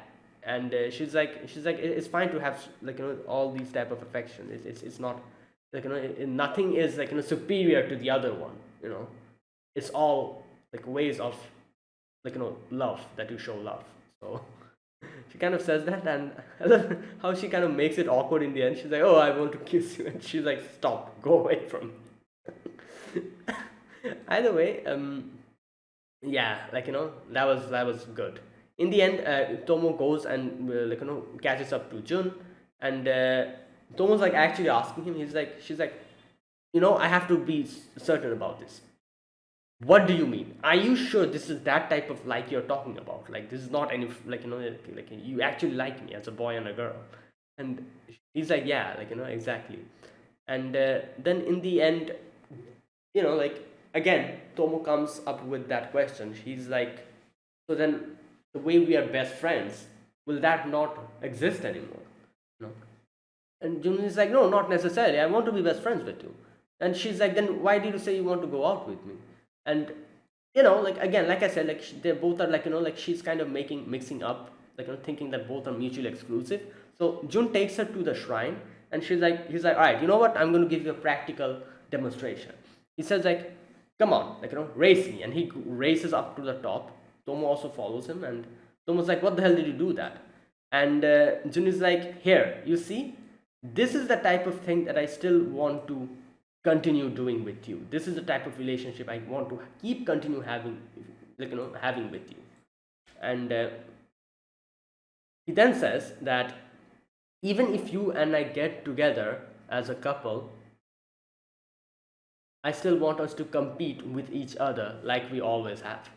and she's like it's fine to have all these type of affection. It's not nothing is superior to the other one. It's all ways of love, that you show love. So she kind of says that, and I love how she kind of makes it awkward in the end. She's like, oh, I want to kiss you, and she's like, stop, go away from me. Either way, yeah, that was good. In the end, Tomo goes and catches up to Jun, and Tomo's actually asking him. She's like, I have to be certain about this. What do you mean? Are you sure this is that type of like you're talking about? Like this is not any like you actually like me as a boy and a girl? And he's like, yeah, exactly. And then in the end, again, Tomo comes up with that question. He's like, so then the way we are best friends, will that not exist anymore? And Jun is like, no, not necessarily. I want to be best friends with you. And she's like, then why did you say you want to go out with me? And you know, like again, like I said, like they both are like, you know, like she's kind of mixing up, like, you know, thinking that both are mutually exclusive. So Jun takes her to the shrine, and he's like, all right, you know what? I'm going to give you a practical demonstration. He says like, come on, like, you know, race me, and he races up to the top. Tomo also follows him, and Tomo's like, what the hell did you do that? And Jun is like, here, you see, this is the type of thing that I still want to continue doing with you. This is the type of relationship I want to keep continue having, like, you know, having with you. And he then says that even if you and I get together as a couple, I still want us to compete with each other like we always have.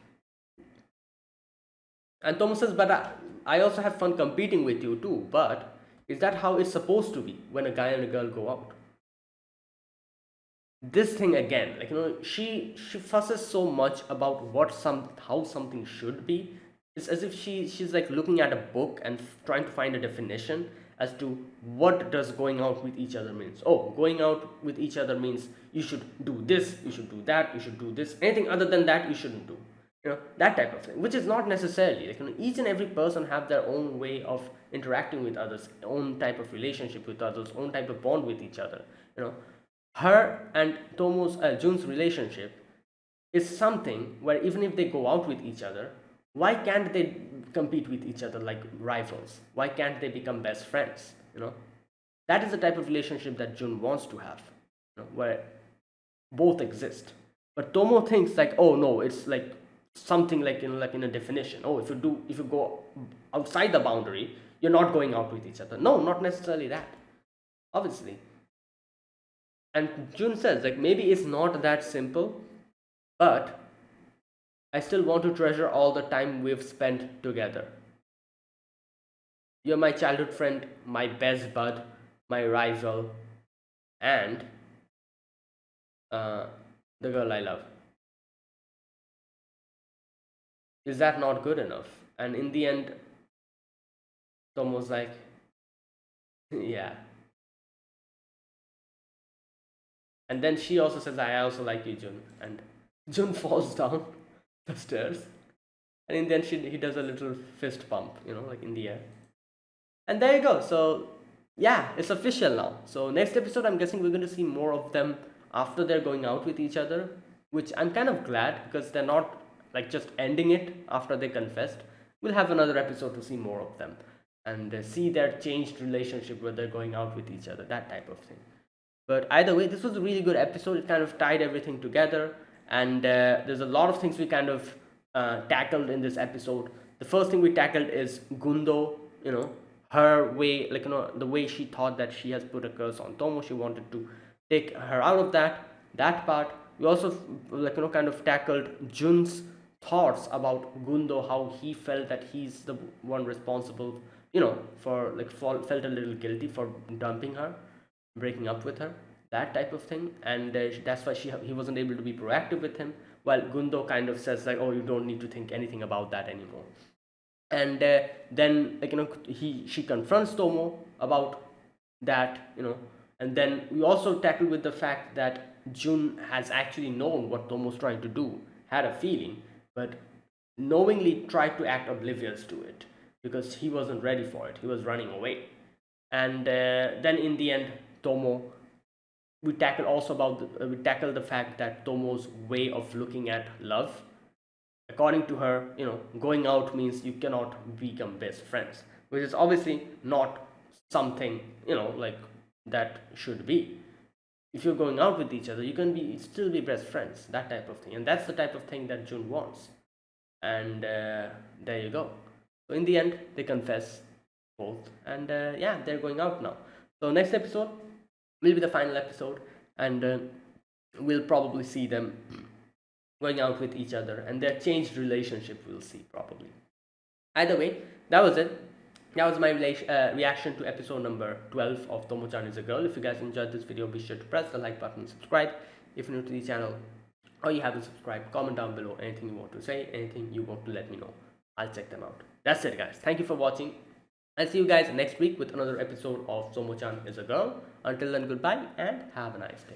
And Thomas says, but I also have fun competing with you too. But is that how it's supposed to be when a guy and a girl go out? This thing again, like, you know, she fusses so much about how something should be. It's as if she's like looking at a book and trying to find a definition as to what does going out with each other means. Oh, going out with each other means you should do this, you should do that, you should do this. Anything other than that, you shouldn't do. You know, that type of thing, which is not necessarily, like, you know, each and every person have their own way of interacting with others, own type of relationship with others, own type of bond with each other. You know, her and Jun's relationship is something where even if they go out with each other, why can't they compete with each other like rivals? Why can't they become best friends? You know, that is the type of relationship that Jun wants to have, you know, where both exist. But Tomo thinks like, oh no, it's like something like, you know, like in a definition. Oh, if you go outside the boundary, you're not going out with each other. No, not necessarily that. Obviously. And Jun says like, maybe it's not that simple, but I still want to treasure all the time we've spent together. You're my childhood friend, my best bud, my rival, and the girl I love. Is that not good enough? And in the end, Tom was like, yeah. And then she also says, I also like you, Jun. And Jun falls down the stairs. And in the end, he does a little fist pump, you know, like in the air. And there you go. So, yeah, it's official now. So, next episode, I'm guessing we're going to see more of them after they're going out with each other, which I'm kind of glad because they're not like just ending it after they confessed. We'll have another episode to see more of them and see their changed relationship where they're going out with each other, that type of thing. But either way, this was a really good episode. It kind of tied everything together, and there's a lot of things we kind of tackled in this episode. The first thing we tackled is Gundo, you know, her way, like, you know, the way she thought that she has put a curse on Tomo. She wanted to take her out of that part. We also, like, you know, kind of tackled Jun's thoughts about Gundo, how he felt that he's the one responsible, you know, for like felt a little guilty for dumping her, breaking up with her, that type of thing. And that's why he wasn't able to be proactive with him, while Gundo kind of says like, oh, you don't need to think anything about that anymore. And then, like, you know, she confronts Tomo about that, you know. And then we also tackled with the fact that Jun has actually known what Tomo's trying to do, had a feeling, but knowingly tried to act oblivious to it because he wasn't ready for it. He was running away. And then in the end, Tomo, we tackled the fact that Tomo's way of looking at love, according to her, you know, going out means you cannot become best friends, which is obviously not something, you know, like that should be. If you're going out with each other, you can still be best friends, that type of thing. And that's the type of thing that Jun wants. And there you go. So in the end, they confess both, and yeah, they're going out now. So next episode will be the final episode, and we'll probably see them going out with each other, and their changed relationship we'll see probably. Either way, that was it. That was my reaction to episode number 12 of Tomo-chan is a Girl. If you guys enjoyed this video, be sure to press the like button, subscribe if you're new to the channel, or you haven't subscribed. Comment down below anything you want to say, anything you want to let me know. I'll check them out. That's it, guys. Thank you for watching. I'll see you guys next week with another episode of Tomo-chan is a Girl. Until then, goodbye and have a nice day.